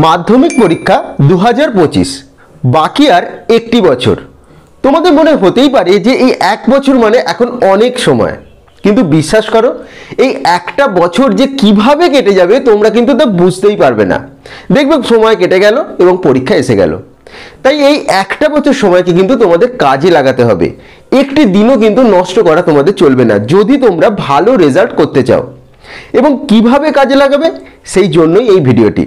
মাধ্যমিক পরীক্ষা 2025 বাকি আর একটি বছর। তোমাদের মনে হতেই পারে যে এই এক বছর মানে এখন অনেক সময়, কিন্তু বিশ্বাস করো এই একটা বছর যে কিভাবে কেটে যাবে তোমরা কিন্তু তা বুঝতেই পারবে না। দেখবে সময় কেটে গেল এবং পরীক্ষা এসে গেল। তাই এই একটা বছর সময়কে কিন্তু তোমাদের কাজে লাগাতে হবে। একটি দিনও কিন্তু নষ্ট করা তোমাদের চলবে না যদি তোমরা ভালো রেজাল্ট করতে চাও। এবং কিভাবে কাজে লাগাবে সেই জন্যই এই ভিডিওটি।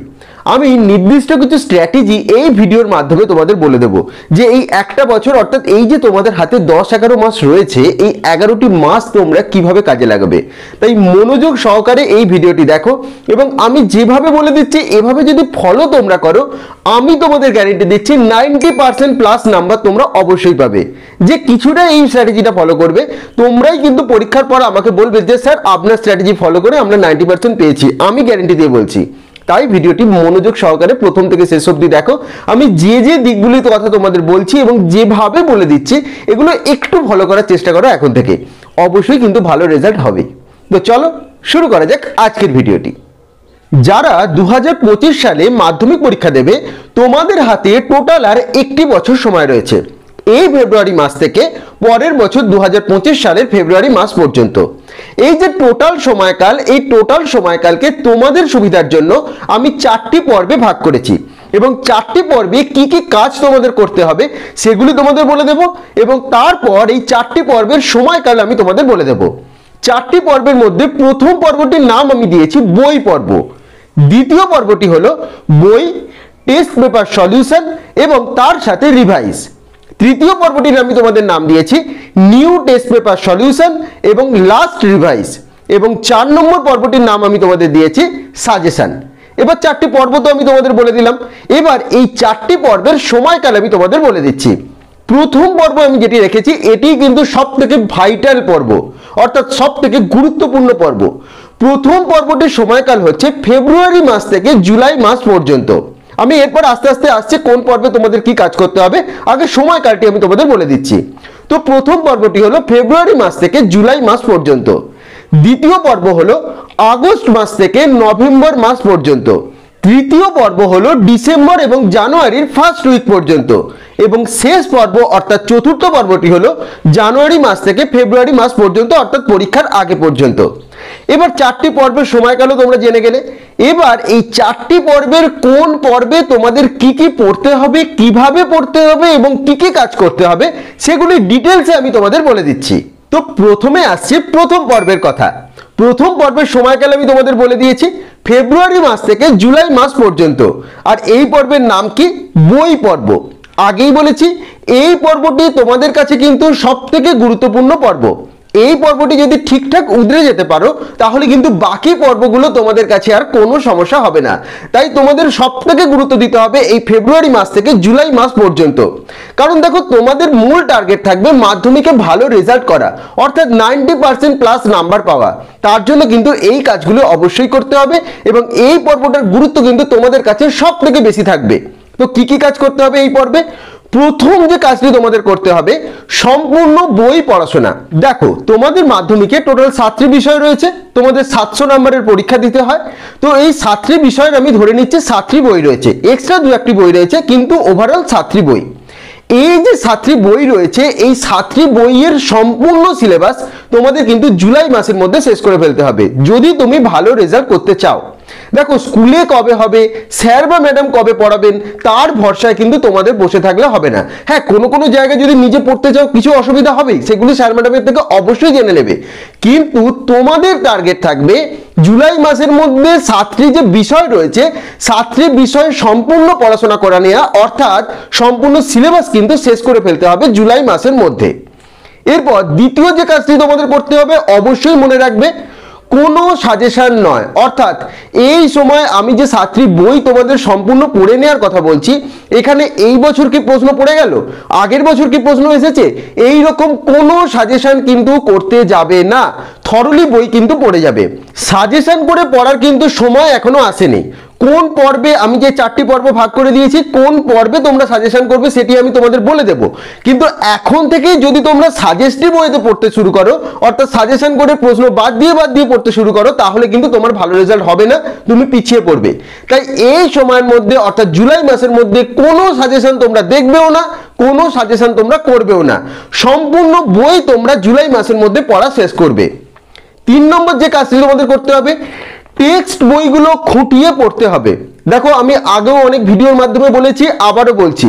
আমি নির্দিষ্ট কিছু স্ট্র্যাটেজি এই ভিডিওর মাধ্যমে তোমাদের বলে দেব যে এই একটা বছর অর্থাৎ এই যে তোমাদের হাতে 10-11 মাস রয়েছে, এই 11টি মাস তোমরা কিভাবে কাজে লাগাবে। তাই মনোযোগ সহকারে এই ভিডিওটি দেখো এবং আমি যেভাবে বলে দিচ্ছি এভাবে যদি ফলো তোমরা করো, আমি তোমাদের গ্যারেন্টি দিচ্ছি 90% প্লাস নাম্বার তোমরা অবশ্যই পাবে। যে কিছুটা এই স্ট্র্যাটেজিটা ফলো করবে তোমরাই কিন্তু পরীক্ষার পর আমাকে বলবে যে স্যার আপনার স্ট্র্যাটেজি ফলো করে আমরা 90% পেয়েছি, আমি গ্যারেন্টি দিয়ে বলছি। তাই ভিডিওটি মনোযোগ সহকারে প্রথম থেকে শেষ অবধি দেখো। আমি যে যে দিকগুলির কথা তোমাদের বলছি এবং যেভাবে বলে দিচ্ছি এগুলো একটু ফলো করার চেষ্টা করো এখন থেকে, অবশ্যই কিন্তু ভালো রেজাল্ট হবে। তো চলো শুরু করা যাক আজকের ভিডিওটি। যারা 2025 সালে মাধ্যমিক পরীক্ষা দেবে তোমাদের হাতে টোটাল আর একটি বছর সময় রয়েছে। এই ফেব্রুয়ারি মাস থেকে পরের বছর 2025 সালের ফেব্রুয়ারি মাস পর্যন্ত এই যে টোটাল সময়কাল, এই টোটাল সময়কালকে তোমাদের সুবিধার জন্য আমি 4টি পর্বে ভাগ করেছি এবং 4টি পর্বে কি কি কাজ তোমাদের করতে হবে সেগুলি তোমাদের বলে দেব এবং তারপর এই 4টি পর্বের সময়কাল আমি তোমাদের বলে দেব। 4টি পর্বের মধ্যে প্রথম পর্বটির নাম আমি দিয়েছি বই পর্ব, দ্বিতীয় পর্বটি হলো বই, টেস্ট পেপার সলিউশন এবং তার সাথে রিভাইজ, তৃতীয় পর্বটির আমি তোমাদের নাম দিয়েছি নিউ টেস্ট পেপার সলিউশন এবং লাস্ট রিভাইজ এবং 4 নম্বর পর্বটির নাম আমি তোমাদের দিয়েছি সাজেশন। এবার 4টি পর্ব তো আমি তোমাদের বলে দিলাম, এবার এই 4টি পর্বের সময়কাল আমি তোমাদের বলে দিচ্ছি। প্রথম পর্ব আমি যেটি রেখেছি এটি কিন্তু সব থেকে ভাইটাল পর্ব অর্থাৎ সব থেকে গুরুত্বপূর্ণ পর্ব। প্রথম পর্বটির সময়কাল হচ্ছে ফেব্রুয়ারি মাস থেকে জুলাই মাস পর্যন্ত। আমি এরপর আস্তে আস্তে আসছে কোন পর্বে তোমাদের কি কাজ করতে হবে, আগে সময়কালটি আমি তোমাদের বলে দিচ্ছি। তো প্রথম পর্বটি হলো ফেব্রুয়ারি মাস থেকে জুলাই মাস পর্যন্ত, দ্বিতীয় পর্ব হলো আগস্ট মাস থেকে নভেম্বর মাস পর্যন্ত, তৃতীয় পর্ব হলো ডিসেম্বর এবং জানুয়ারির ফার্স্ট উইক পর্যন্ত এবং শেষ পর্ব অর্থাৎ চতুর্থ পর্বটি হলো জানুয়ারি মাস থেকে ফেব্রুয়ারি মাস পর্যন্ত অর্থাৎ পরীক্ষার আগে পর্যন্ত। এবার 4টি পর্বের সময়কালও তোমরা জেনে গেলে। এবার এই 4টি পর্বের কোন পর্বে তোমাদের কি কি পড়তে হবে, কিভাবে পড়তে হবে এবং কি কি কাজ করতে হবে সেগুলি ডিটেলসে আমি তোমাদের বলে দিচ্ছি। তো প্রথমে আসছে প্রথম পর্বের কথা। প্রথম পর্বের সময়কাল আমি তোমাদের বলে দিয়েছি ফেব্রুয়ারি মাস থেকে জুলাই মাস পর্যন্ত, আর এই পর্বের নাম কি বই পর্ব। আগেই বলেছি এই পর্বটি তোমাদের কাছে কিন্তু সব থেকে গুরুত্বপূর্ণ পর্ব। এই পর্বটি যদি ঠিকঠাক উতরে যেতে পারো তাহলে কিন্তু বাকি পর্বগুলো তোমাদের কাছে আর কোনো সমস্যা হবে না। তাই তোমাদের সব থেকে গুরুত্ব দিতে হবে এই ফেব্রুয়ারি মাস থেকে জুলাই মাস পর্যন্ত। কারণ দেখো তোমাদের মূল টার্গেট থাকবে মাধ্যমিকে ভালো রেজাল্ট করা অর্থাৎ 90% প্লাস নাম্বার পাওয়া। তার জন্য কিন্তু এই কাজগুলো অবশ্যই করতে হবে এবং এই পর্বটার গুরুত্ব কিন্তু তোমাদের কাছে সব থেকে বেশি থাকবে। তো কি কি কাজ করতে হবে এই পর্বে? প্রথম যে কাজটি তোমাদের করতে হবে সম্পূর্ণ বই পড়াশোনা। দেখো তোমাদের মাধ্যমিকে টোটাল 7টি বিষয় রয়েছে, তোমাদের 700 নম্বরের পরীক্ষা দিতে হয়। তো এই 7টি বিষয়ের আমি ধরে নিচ্ছি 7টি বই রয়েছে, এক্সট্রা 2-1টি বই রয়েছে কিন্তু ওভারঅল 7টি বই। এই যে 7টি বই রয়েছে এই 7টি বইয়ের সম্পূর্ণ সিলেবাস তোমাদের কিন্তু জুলাই মাসের মধ্যে শেষ করে ফেলতে হবে যদি তুমি ভালো রেজাল্ট করতে চাও। দেখো স্কুলে কবে হবে, স্যার বা ম্যাডাম কবে পড়াবেন তার ভরসায় কিন্তু তোমাদের বসে থাকলে হবে না। হ্যাঁ, কোনো জায়গায় যদি নিজে পড়তে চাও কিছু অসুবিধা হবে, সেগুলো স্যার ম্যাডামের থেকে অবশ্যই জেনে নেবে, কিন্তু তোমাদের টার্গেট থাকবে জুলাই মাসের মধ্যে 7টি যে বিষয় রয়েছে 7টি বিষয় সম্পূর্ণ পড়াশোনা করা নেওয়া অর্থাৎ সম্পূর্ণ সিলেবাস কিন্তু শেষ করে ফেলতে হবে জুলাই মাসের মধ্যে। এরপর দ্বিতীয় যে কাজটি তোমাদের করতে হবে অবশ্যই মনে রাখবে কোনো সাজেশন নয়, অর্থাৎ এই সময় আমি যে 7টি বই তোমাদের সম্পূর্ণ পড়ে নেওয়ার কথা বলছি এখানে এই বছর কি প্রশ্ন পড়ে গেল, আগের বছর কি প্রশ্ন এসেছে, এই রকম কোনো সাজেশন কিন্তু করতে যাবে না। থরলি বই কিন্তু পড়ে যাবে। সাজেশন করে পড়ার কিন্তু সময় এখনো আসেনি। কোন পর্বে আমি যে 4টি পর্ব ভাগ করে দিয়েছি, কোন পর্বে তোমরা সাজেশন করবে সেটি আমি তোমাদের বলে দেব। কিন্তু এখন থেকে যদি তোমরা সাজেস্টিভ ওয়েতে পড়তে শুরু করো, অর্থাৎ সাজেশন করে প্রশ্ন বাদ দিয়ে পড়তে শুরু করো, তাহলে কিন্তু তোমার ভালো রেজাল্ট হবে না, তুমি পিছিয়ে পড়বে। তাই এই সময়ের মধ্যে অর্থাৎ জুলাই মাসের মধ্যে কোনো সাজেশন তোমরা দেখবেও না, কোনো সাজেশন তোমরা করবেও না, সম্পূর্ণ বই তোমরা জুলাই মাসের মধ্যে পড়া শেষ করবে। 3 নম্বর যে কাজটি তোমাদের করতে হবে, টেক্সট বইগুলো খুঁটিয়ে পড়তে হবে। দেখো আমি আগেও অনেক ভিডিওর মাধ্যমে বলেছি, আবারও বলছি,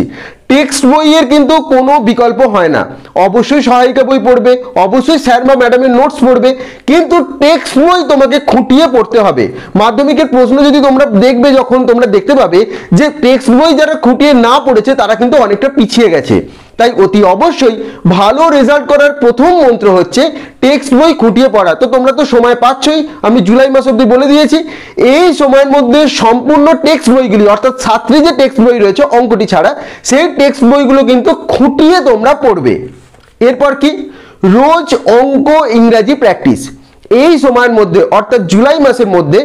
টেক্সট বইয়ের কিন্তু কোনো বিকল্প হয় না। অবশ্যই সহায়িকা বই পড়বে, অবশ্যই স্যার বা ম্যাডামের নোটস পড়বে, কিন্তু টেক্সট বই তোমাকে খুঁটিয়ে পড়তে হবে। মাধ্যমিকের প্রশ্ন যদি তোমরা দেখবে, যখন তোমরা দেখতে পাবে যে টেক্সট বই যারা খুঁটিয়ে না পড়েছে তারা কিন্তু অনেকটা পিছিয়ে গেছে। তাই অতি অবশ্যই ভালো রেজাল্ট করার প্রথম মন্ত্র হচ্ছে টেক্সট বই খুঁটিয়ে পড়া। তো তোমরা তো সময় পাচ্ছই, আমি জুলাই মাস অবধি বলে দিয়েছি। এই সময়ের মধ্যে সম্পূর্ণ টেক্সট বইগুলি, অর্থাৎ ছাত্রী যে টেক্সট বই রয়েছে অঙ্কটি ছাড়া, সেই টেক্সট বইগুলো কিন্তু খুঁটিয়ে তোমরা পড়বে। এরপর কি, রোজ অঙ্ক ইংরাজি প্র্যাকটিস। এই সময়ের মধ্যে অর্থাৎ জুলাই মাসের মধ্যে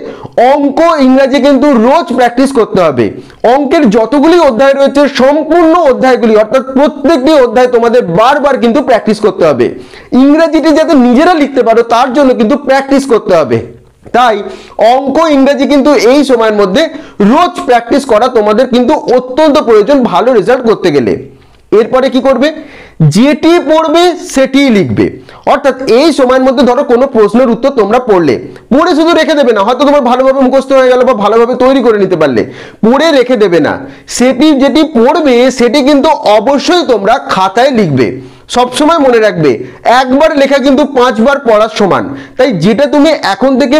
অঙ্ক ইংরাজি কিন্তু রোজ প্র্যাকটিস করতে হবে। অঙ্কের যতগুলি অধ্যায় রয়েছে সম্পূর্ণ অধ্যায়গুলি, অর্থাৎ প্রত্যেকটি অধ্যায় তোমাদের বারবার কিন্তু প্র্যাকটিস করতে হবে। ইংরাজিটি যাতে নিজেরা লিখতে পারো তার জন্য কিন্তু প্র্যাকটিস করতে হবে। তাই অঙ্ক ইংরাজি কিন্তু এই সময়ের মধ্যে রোজ প্র্যাকটিস করা তোমাদের কিন্তু অত্যন্ত প্রয়োজন ভালো রেজাল্ট করতে গেলে। এরপরে কি করবে, যেটি পড়বে সেটি লিখবে। অর্থাৎ এই সময়ের মধ্যে ধরো কোনো প্রশ্নের উত্তর তোমরা পড়ে শুধু রেখে দেবে না, হয়তো তোমার ভালোভাবে মুখস্থ হয়ে গেল বা ভালোভাবে তৈরি করে নিতে পারলে, পড়ে রেখে দেবে না, সেটি যেটি পড়বে সেটি কিন্তু অবশ্যই তোমরা খাতায় লিখবে। সবসময় মনে রাখবে, একবার লেখা কিন্তু 5 বার পড়ার সমান। তাই যেটা তুমি এখন থেকে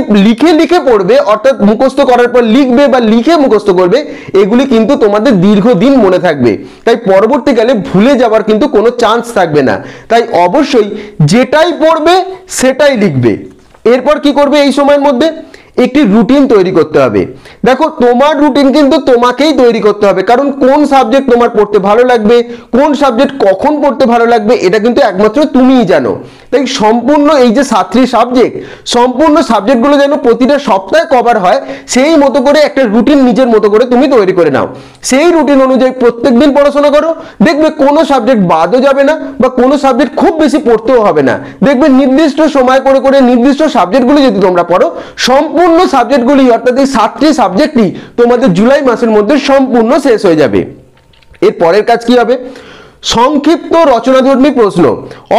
লিখে পড়বে, অর্থাৎ মুখস্থ করার পর লিখবে বা লিখে মুখস্থ করবে, এগুলি কিন্তু তোমাদের দীর্ঘদিন মনে থাকবে। তাই পরবর্তীকালে ভুলে যাওয়ার কিন্তু কোনো চান্স থাকবে না। তাই অবশ্যই যেটাই পড়বে সেটাই লিখবে। এরপর কি করবে, এই সময়ের মধ্যে একটি রুটিন তৈরি করতে হবে। দেখো তোমার রুটিন কিন্তু তোমাকেই তৈরি করতে হবে, কারণ কোন সাবজেক্ট তোমার পড়তে ভালো লাগবে, কোন সাবজেক্ট কখন পড়তে ভালো লাগবে, এটা কিন্তু একমাত্র তুমিই জানো। তাই সম্পূর্ণ এই যে 7টি সাবজেক্ট, সম্পূর্ণ সাবজেক্টগুলো যেন প্রতিটা সপ্তাহে কভার হয়, সেই মতো করে একটা রুটিন নিজের মতো করে তুমি তৈরি করে নাও। সেই রুটিন অনুযায়ী প্রত্যেকদিন পড়াশোনা করো, দেখবে কোনো সাবজেক্ট বাদও যাবে না বা কোনো সাবজেক্ট খুব বেশি পড়তেও হবে না। দেখবে নির্দিষ্ট সময় করে নির্দিষ্ট সাবজেক্টগুলি যদি তোমরা পড়ো, সম্পূর্ণ সাবজেক্টগুলি অর্থাৎ এই 7টি সাবজেক্টই তোমাদের জুলাই মাসের মধ্যে সম্পূর্ণ শেষ হয়ে যাবে। এর পরের কাজ কি হবে, সংক্ষিপ্ত রচনাধর্মী প্রশ্ন,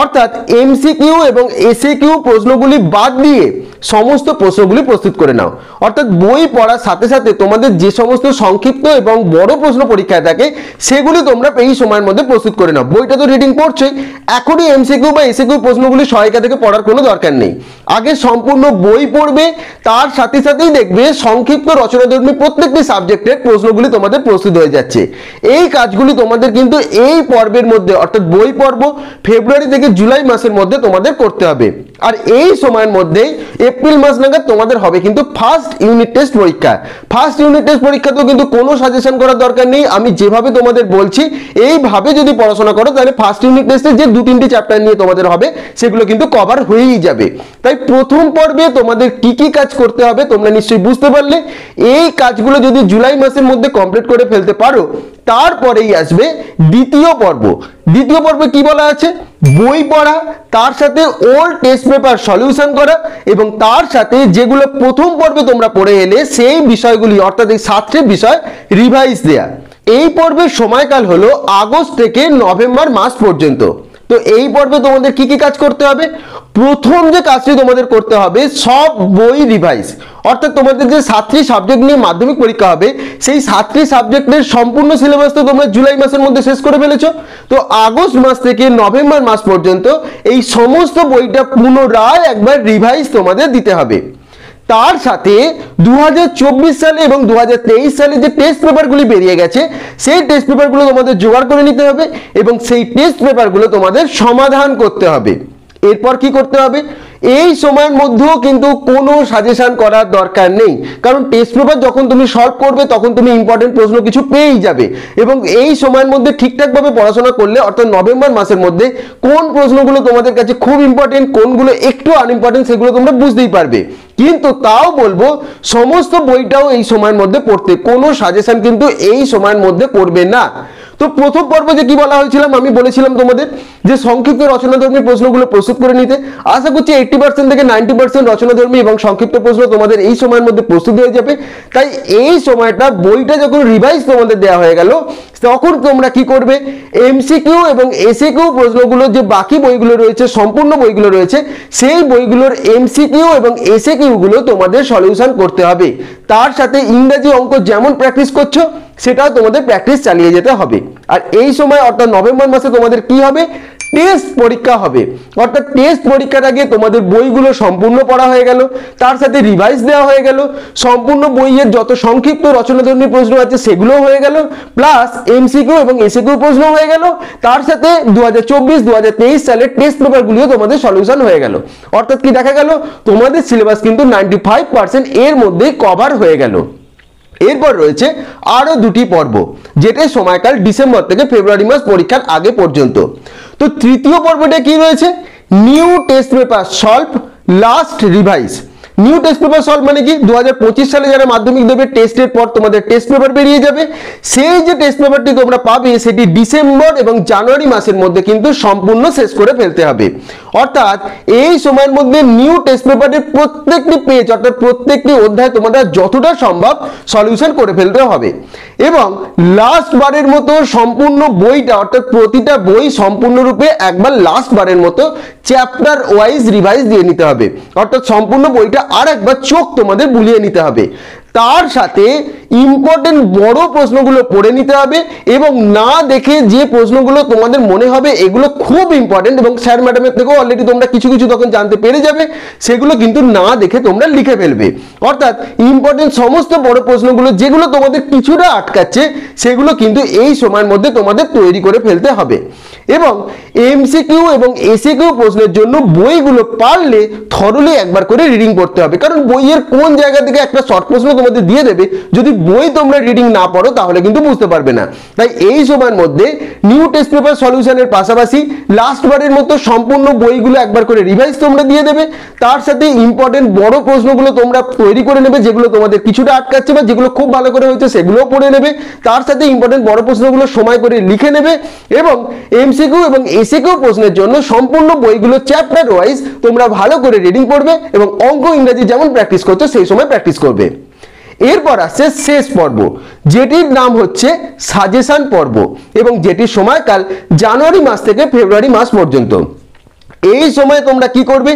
অর্থাৎ এমসিকিউ এবং এসএকিউ প্রশ্নগুলি বাদ দিয়ে সমস্ত প্রশ্নগুলি প্রস্তুত করে নাও। অর্থাৎ বই পড়ার সাথে সাথে তোমাদের যে সমস্ত সংক্ষিপ্ত এবং বড় প্রশ্ন পরীক্ষায় থাকে সেগুলি তোমরা এই সময়ের মধ্যে প্রস্তুত করে নাও। বইটা তো রিডিং পড়ছোই, এখনই এমসিকিউ বা এসএকিউ প্রশ্নগুলি সহায়িকা থেকে পড়ার কোনো দরকার নেই। আগে সম্পূর্ণ বই পড়বে, তার সাথে সাথেই দেখবে সংক্ষিপ্ত রচনাধর্মী প্রত্যেকটি সাবজেক্টের প্রশ্নগুলি তোমাদের প্রস্তুত হয়ে যাচ্ছে। এই কাজগুলি তোমাদের কিন্তু এই পর্বের মধ্যে, অর্থাৎ বই পর্ব ফেব্রুয়ারি থেকে জুলাই মাসের মধ্যে তোমাদের করতে হবে। আর এই সময়ের মধ্যেই এপ্রিল মাস নাগাদ তোমাদের হবে কিন্তু ফার্স্ট ইউনিট টেস্ট পরীক্ষা। ফার্স্ট ইউনিট টেস্ট পরীক্ষাতেও কিন্তু কোনো সাজেশন করার দরকার নেই, আমি যেভাবে তোমাদের বলছি এইভাবে যদি পড়াশোনা করো তাহলে ফার্স্ট ইউনিট টেস্টে যে 2-3টি চ্যাপ্টার নিয়ে তোমাদের হবে সেগুলো কিন্তু কভার হয়েই যাবে। তাই প্রথম পর্বে তোমাদের কি কি কাজ করতে হবে তোমরা নিশ্চয়ই বুঝতে পারলে। এই কাজগুলো যদি জুলাই মাসের মধ্যে কমপ্লিট করে ফেলতে পারো, তারপরেই আসবে দ্বিতীয় পর্ব। দ্বিতীয় পর্বে কি বলা আছে, বই পড়া, তার সাথে ওল্ড টেস্ট পেপার সলিউশন করা এবং তার সাথে যেগুলো প্রথম পর্বে তোমরা পড়ে এলে সেই বিষয়গুলি অর্থাৎ এই 7টি বিষয় রিভাইজ দেয়া। এই পর্বের সময়কাল হলো আগস্ট থেকে নভেম্বর মাস পর্যন্ত। তো এই পর্বে তোমাদের কি কি কাজ করতে হবে, প্রথম যে কাজটি তোমাদের করতে হবে সব বই রিভাইজ। অর্থাৎ তোমাদের যে 7টি সাবজেক্ট নিয়ে মাধ্যমিক পরীক্ষা হবে সেই 7টি সাবজেক্টের সম্পূর্ণ সিলেবাস তো তোমরা জুলাই মাসের মধ্যে শেষ করে ফেলেছো। তো আগস্ট মাস থেকে নভেম্বর মাস পর্যন্ত এই সমস্ত বইটা পুনরায় একবার রিভাইজ তোমাদের দিতে হবে। তার সাথে 2024 সালে এবং 2023 সালে যে টেস্ট পেপারগুলি বেরিয়ে গেছে সেই টেস্ট পেপারগুলো তোমাদের জোগাড় করে নিতে হবে এবং সেই টেস্ট পেপারগুলো তোমাদের সমাধান করতে হবে। এরপর কি করতে হবে, এই সময়ের মধ্যেও কিন্তু কোনো সাজেশন করার দরকার নেই, কারণ টেস্ট পেপার যখন তুমি সলভ করবে তখন তুমি ইম্পর্টেন্ট প্রশ্ন কিছু পেয়েই যাবে এবং এই সময়ের মধ্যে ঠিকঠাকভাবে পড়াশোনা করলে অর্থাৎ নভেম্বর মাসের মধ্যে কোন প্রশ্নগুলো তোমাদের কাছে খুব ইম্পর্টেন্ট, কোনগুলো একটু আনইম্পর্টেন্ট সেগুলো তোমরা বুঝতেই পারবে। কিন্তু তাও বলবো সমস্ত বইটাও এই সময়ের মধ্যে পড়তে, কোনো সাজেশন কিন্তু এই সময়ের মধ্যে করবে না। তো প্রথম পর্বে যে কি বলা হয়েছিলাম, আমি বলেছিলাম তোমাদের যে সংক্ষিপ্ত রচনাধর্মী প্রশ্নগুলো প্রস্তুত করে নিতে। আশা করছি 80% থেকে 90% রচনাধর্মী এবং সংক্ষিপ্ত প্রশ্ন তোমাদের এই সময়ের মধ্যে প্রস্তুত হয়ে যাবে। তাই এই সময়টা বইটা যখন রিভাইজ তোমাদের দেওয়া হয়ে গেল, তখন তোমরা কি করবে, এমসিকিউ এবং এসএকিউ প্রশ্নগুলো যে বাকি বইগুলো রয়েছে, সম্পূর্ণ বইগুলো রয়েছে, সেই বইগুলোর এমসিকিউ এবং এসএকিউ গুলো তোমাদের সলিউশন করতে হবে। তার সাথে ইংরেজি অঙ্ক যেমন প্র্যাকটিস করছো সেটাও তোমাদের প্র্যাকটিস চালিয়ে যেতে হবে। আর এই সময় অর্থাৎ নভেম্বর মাসে তোমাদের কি হবে, টেস্ট পরীক্ষা হবে। অর্থাৎ টেস্ট পরীক্ষার আগে তোমাদের বইগুলো সম্পূর্ণ পড়া হয়ে গেল, তার সাথে রিভাইজ দেওয়া হয়ে গেল, সম্পূর্ণ বইয়ের যত সংক্ষিপ্ত রচনাধর্মী প্রশ্ন আছে সেগুলো হয়ে গেল, প্লাস এমসিকিউ এবং এসএকিউ প্রশ্ন হয়ে গেল, তার সাথে 2024-2023 সালের টেস্ট পেপারগুলিও তোমাদের সলিউশন হয়ে গেল। অর্থাৎ কি দেখা গেল, তোমাদের সিলেবাস কিন্তু 95% এর মধ্যেই কভার হয়ে গেল। এরপর রয়েছে আরো দুটি পর্ব, যেটার সময়কাল ডিসেম্বর থেকে ফেব্রুয়ারি মাস পরীক্ষার আগে পর্যন্ত। তো তৃতীয় পর্বটা কি রয়েছে, new test paper solve last revise. New test paper solve মানে কি, 2025 সালে যারা মাধ্যমিক দেবে টেস্টের পর তোমাদের টেস্ট পেপার বেরিয়ে যাবে, সেই যে টেস্ট পেপারটি তোমরা পাবে সেটি ডিসেম্বর এবং জানুয়ারি মাসের মধ্যে কিন্তু সম্পূর্ণ শেষ করে ফেলতে হবে। অর্থাৎ এই সময়ের মধ্যে নিউ টেস্ট পেপারের প্রত্যেকটি পেজ অর্থাৎ প্রত্যেকটি অধ্যায় তোমাদের যতটা সম্ভব সলিউশন করে ফেলতে হবে। এবং লাস্ট বারের মতো সম্পূর্ণ বইটা অর্থাৎ প্রতিটা বই সম্পূর্ণরূপে একবার লাস্ট বারের মতো চ্যাপ্টার ওয়াইজ রিভাইজ দিয়ে নিতে হবে। অর্থাৎ সম্পূর্ণ বইটা আর একবার চোখ তোমাদের বুলিয়ে নিতে হবে। তার সাথে ইম্পর্টেন্ট বড় প্রশ্নগুলো পড়ে নিতে হবে এবং না দেখে যে প্রশ্নগুলো তোমাদের মনে হবে এগুলো খুব ইম্পর্টেন্ট এবং স্যার ম্যাডামের থেকেও অলরেডি তোমরা কিছু কিছু তখন জানতে পেরে যাবে, সেগুলো কিন্তু না দেখে তোমরা লিখে ফেলবে। অর্থাৎ ইম্পর্টেন্ট সমস্ত বড় প্রশ্নগুলো যেগুলো তোমাদের কিছুটা আটকাচ্ছে সেগুলো কিন্তু এই সময়ের মধ্যে তোমাদের তৈরি করে ফেলতে হবে। এবং এমসিকিউ এবং এসএকিউ প্রশ্নের জন্য বইগুলো পারলে থরলি একবার করে রিডিং করতে হবে, কারণ বইয়ের কোন জায়গা থেকে একটা শর্ট প্রশ্ন তোমাদের দিয়ে দেবে, যদি বই তোমরা রিডিং না পড়ো তাহলে কিন্তু বুঝতে পারবে না। তাই এই সময়ের মধ্যে নিউ টেস্ট পেপার সলিউশনের পাশাপাশি লাস্ট বারের মতো সম্পূর্ণ বইগুলো একবার করে রিভাইজ তোমরা দিয়ে দেবে, তার সাথে ইম্পর্টেন্ট বড় প্রশ্নগুলো তোমরা তৈরি করে নেবে, যেগুলো তোমাদের কিছুটা আটকাচ্ছে বা যেগুলো খুব ভালো করে হয়েছে সেগুলোও পড়ে নেবে, তার সাথে ইম্পর্টেন্ট বড় প্রশ্নগুলো সময় করে লিখে নেবে এবং এমসিকিউ এবং এসএকিউ প্রশ্নের জন্য সম্পূর্ণ বইগুলো চ্যাপ্টার ওয়াইজ তোমরা ভালো করে রিডিং করবে এবং অঙ্ক ইংরেজি যেমন প্র্যাকটিস করছো সেই সময় প্র্যাকটিস করবে। এরপর আসছে শেষ পর্ব, যেটির নাম হচ্ছে সাজেশন পর্ব এবং যেটির সময়কাল জানুয়ারি মাস থেকে ফেব্রুয়ারি মাস পর্যন্ত। এই সময় তোমরা কি করবে,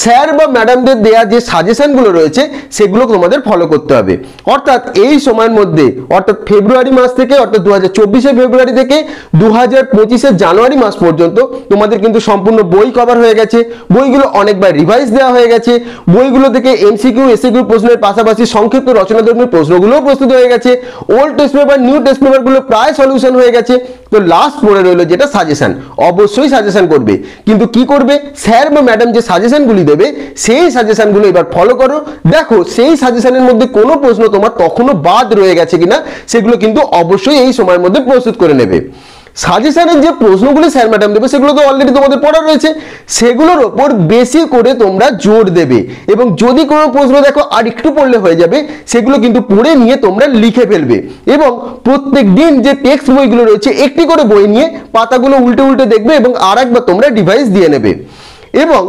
স্যার বা ম্যাডামদের দেয়া যে সাজেশনগুলো রয়েছে সেগুলো তোমাদের ফলো করতে হবে। অর্থাৎ এই সময়ের মধ্যে অর্থাৎ ফেব্রুয়ারি মাস থেকে অর্থাৎ 2024 ফেব্রুয়ারি থেকে 2025 জানুয়ারি মাস পর্যন্ত তোমাদের কিন্তু সম্পূর্ণ বই কভার হয়ে গেছে, বইগুলো অনেকবার রিভাইজ দেওয়া হয়ে গেছে, বইগুলো থেকে এমসিকিউ এসএকিউ প্রশ্নের পাশাপাশি সংক্ষিপ্ত রচনাধর্মী প্রশ্নগুলোও প্রস্তুত হয়ে গেছে, old test paper new test পেপারগুলো প্রায় সলিউশন হয়ে গেছে। তো লাস্ট পড়ে রইলো যেটা সাজেশন। অবশ্যই সাজেশন করবে, কিন্তু কি করবে, স্যার বা ম্যাডাম যে সাজেশনগুলি দেবে সেই সাজেশনগুলো এবার ফলো করো, দেখো সেই সাজেশনের মধ্যে কোনো প্রশ্ন তোমার তখনও বাদ রয়ে গেছে কিনা, সেগুলো কিন্তু অবশ্যই এই সময়ের মধ্যে প্রস্তুত করে নেবে। সাজেশনের যে প্রশ্নগুলি স্যার ম্যাডাম দেবে সেগুলো তো অলরেডি তোমাদের পড়া রয়েছে, সেগুলোর ওপর বেশি করে তোমরা জোর দেবে এবং যদি কোনো প্রশ্ন দেখো আর একটু পড়লে হয়ে যাবে সেগুলো কিন্তু পড়ে নিয়ে তোমরা লিখে ফেলবে এবং প্রত্যেক দিন যে টেক্সট বইগুলো রয়েছে একটি করে বই নিয়ে পাতাগুলো উল্টে উল্টে দেখবে এবং আর একবার তোমরা ডিভাইস দিয়ে নেবে এবং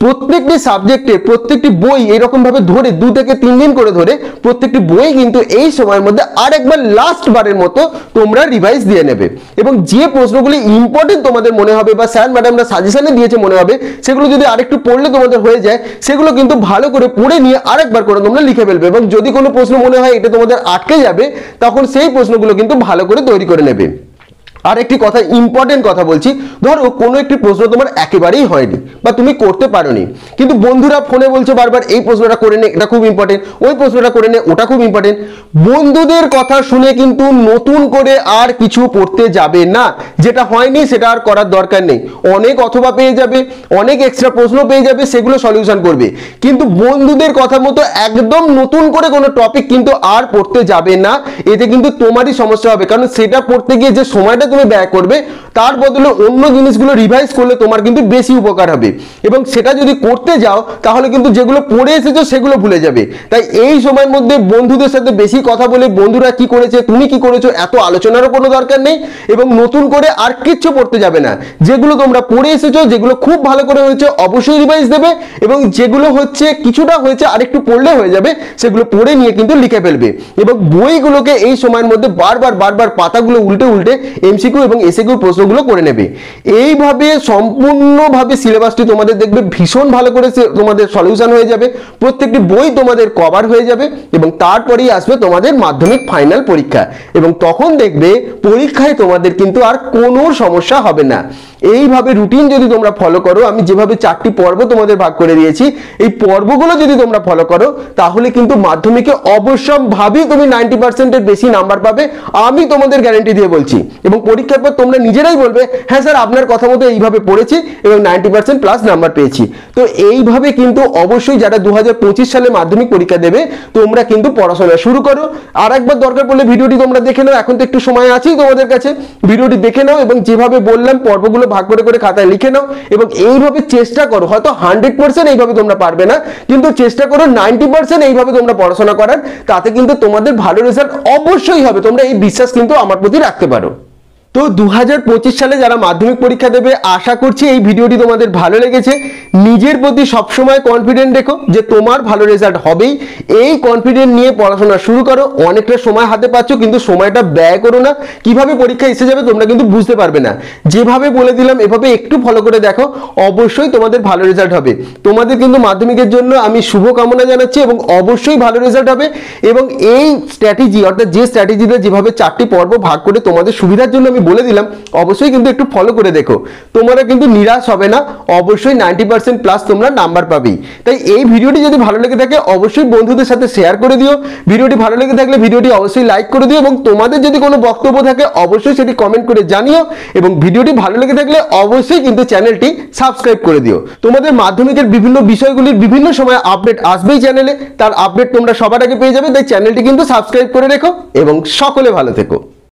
প্রত্যেকটি সাবজেক্টে প্রত্যেকটি বই এরকম ভাবে ধরে 2 থেকে 3 দিন করে ধরে প্রত্যেকটি বই কিন্তু এই সময়ের মধ্যে আরেকবার লাস্ট বারের মতো তোমরা রিভাইজ দিয়ে নেবে এবং যে প্রশ্নগুলি ইম্পর্টেন্ট তোমাদের মনে হবে বা স্যার ম্যাডামরা সাজেশনে দিয়েছে মনে হবে সেগুলো যদি আরেকটু পড়লে তোমাদের হয়ে যায় সেগুলো কিন্তু ভালো করে পড়ে নিয়ে আরেকবার করে তোমরা লিখে ফেলবে এবং যদি কোনো প্রশ্ন মনে হয় এটা তোমাদের আটকে যাবে তখন সেই প্রশ্নগুলো কিন্তু ভালো করে তৈরি করে নেবে। আর একটি কথা, ইম্পর্টেন্ট কথা বলছি, ধরো কোনো একটি প্রশ্ন তোমার একেবারেই হয়নি বা তুমি করতে পারোনি, কিন্তু বন্ধুরা ফোনে বলছে বারবার এই প্রশ্নটা করে নে, এটা খুব ইম্পর্টেন্ট, ওই প্রশ্নটা করে নে, ওটা খুব ইম্পর্টেন্ট। বন্ধুদের কথা শুনে কিন্তু নতুন করে আর কিছু পড়তে যাবে না, যেটা হয়নি সেটা আর করার দরকার নেই। অনেক অথবা পেয়ে যাবে, অনেক এক্সট্রা প্রশ্ন পেয়ে যাবে, সেগুলো সলিউশন করবে, কিন্তু বন্ধুদের কথা মতো একদম নতুন করে কোনো টপিক কিন্তু আর পড়তে যাবে না। এতে কিন্তু তোমারই সমস্যা হবে, কারণ সেটা পড়তে গিয়ে যে সময়টা তুমি ব্যয় করবে তার বদলে অন্য জিনিসগুলো রিভাইজ করলে তোমার কিন্তু বেশি উপকার হবে, এবং সেটা যদি করতে যাও তাহলে কিন্তু যেগুলো পড়ে এসেছো সেগুলো ভুলে যাবে। তাই এই সময়ের মধ্যে বন্ধুদের সাথে বেশি কথা বলে বন্ধুরা কি করেছে তুমি কি করেছো এত আলোচনারও কোনো দরকার নেই, এবং নতুন করে আর কিচ্ছু পড়তে যাবে না। যেগুলো তোমরা পড়ে এসেছো, যেগুলো খুব ভালো করে হয়েছে অবশ্যই রিভাইজ দেবে, এবং যেগুলো হচ্ছে কিছুটা হয়েছে আরেকটু পড়লে হয়ে যাবে সেগুলো পড়ে নিয়ে কিন্তু লিখে ফেলবে। এবং বইগুলোকে এই সময়ের মধ্যে বারবার পাতাগুলো উল্টে উল্টে এমসিকিউ এবং এসএকিউ প্রশ্নগুলো করে নেবে। এইভাবে সম্পূর্ণভাবে সিলেবাসটি তোমাদের দেখবে ভীষণ ভালো করে তোমাদের সলিউশন হয়ে যাবে, প্রত্যেকটি বই তোমাদের কভার হয়ে যাবে, এবং তারপরেই আসবে তোমাদের মাধ্যমিক ফাইনাল পরীক্ষা, এবং তখন দেখবে পরীক্ষায় তোমাদের কিন্তু আর কোনো সমস্যা হবে না। এইভাবে রুটিন যদি তোমরা ফলো করো, আমি যেভাবে 4টি পর্ব তোমাদের ভাগ করে দিয়েছি, এই পর্বগুলো যদি তোমরা ফলো করো তাহলে কিন্তু মাধ্যমিকে অবশ্যম্ভাবী তুমি 90%-এর বেশি নাম্বার পাবে, আমি তোমাদের গ্যারান্টি দিয়ে বলছি। এবং পরীক্ষার পর তোমরা নিজেরাই বলবে হ্যাঁ স্যার আপনার কথা মতো এইভাবে পড়েছি এবং 90% প্লাস নাম্বার পেয়েছি। তো এইভাবে কিন্তু অবশ্যই যারা 2025 সালে মাধ্যমিক পরীক্ষা দেবে তোমরা কিন্তু পড়াশোনা শুরু করো। আর একবার দরকার পড়লে ভিডিওটি তোমরা দেখে নাও, এখন তো একটু সময় আছেই তোমাদের কাছে, ভিডিওটি দেখে নাও এবং যেভাবে বললাম পর্বগুলো ভাগ করে করে খাতায় লিখে নাও, এবং এইভাবে চেষ্টা করো, হয়তো 100% এইভাবে তোমরা পারবে না, কিন্তু চেষ্টা করো 90% এইভাবে তোমরা পড়াশোনা করার, তাতে কিন্তু তোমাদের ভালো রেজাল্ট অবশ্যই হবে। তোমরা এই বিশ্বাস কিন্তু আমার প্রতি রাখতে পারো। তো 2025 সালে যারা মাধ্যমিক পরীক্ষা দেবে আশা করছি এই ভিডিওটি তোমাদের ভালো লেগেছে। নিজের প্রতি সবসময় কনফিডেন্ট রেখো যে তোমার ভালো রেজাল্ট হবেই, এই কনফিডেন্ট নিয়ে পড়াশোনা শুরু করো। অনেকটা সময় হাতে পাচ্ছ কিন্তু সময়টা ব্যয় করো না, কিভাবে পরীক্ষা এসে যাবে তোমরা কিন্তু বুঝতে পারবে না। যেভাবে বলে দিলাম এভাবে একটু ফলো করে দেখো, অবশ্যই তোমাদের ভালো রেজাল্ট হবে। তোমাদের কিন্তু মাধ্যমিকের জন্য আমি শুভকামনা জানাচ্ছি এবং অবশ্যই ভালো রেজাল্ট হবে। এবং এই স্ট্র্যাটেজি অর্থাৎ যে স্ট্র্যাটেজিতে যেভাবে 4টি পর্ব ভাগ করে তোমাদের সুবিধার জন্য আমি বলে দিলাম, অবশ্যই কিন্তু একটু ফলো করে দেখো, তোমরা কিন্তু নিরাশ হবে না, অবশ্যই 90% প্লাস তোমরা নাম্বার পাবেই। তাই এই ভিডিওটি যদি ভালো লেগে থাকে অবশ্যই বন্ধুদের সাথে শেয়ার করে দিও, ভিডিওটি ভালো লেগে থাকলে ভিডিওটি অবশ্যই লাইক করে দিও, এবং তোমাদের যদি কোনো বক্তব্য থাকে অবশ্যই সেটি কমেন্ট করে জানিও, এবং ভিডিওটি ভালো লেগে থাকলে অবশ্যই কিন্তু চ্যানেলটি সাবস্ক্রাইব করে দিও। তোমাদের মাধ্যমিকের বিভিন্ন বিষয়গুলির বিভিন্ন সময় আপডেট আসবেই চ্যানেলে, তার আপডেট তোমরা সবার আগে পেয়ে যাবে, তাই চ্যানেলটি কিন্তু সাবস্ক্রাইব করে রেখো এবং সকলে ভালো থেকো।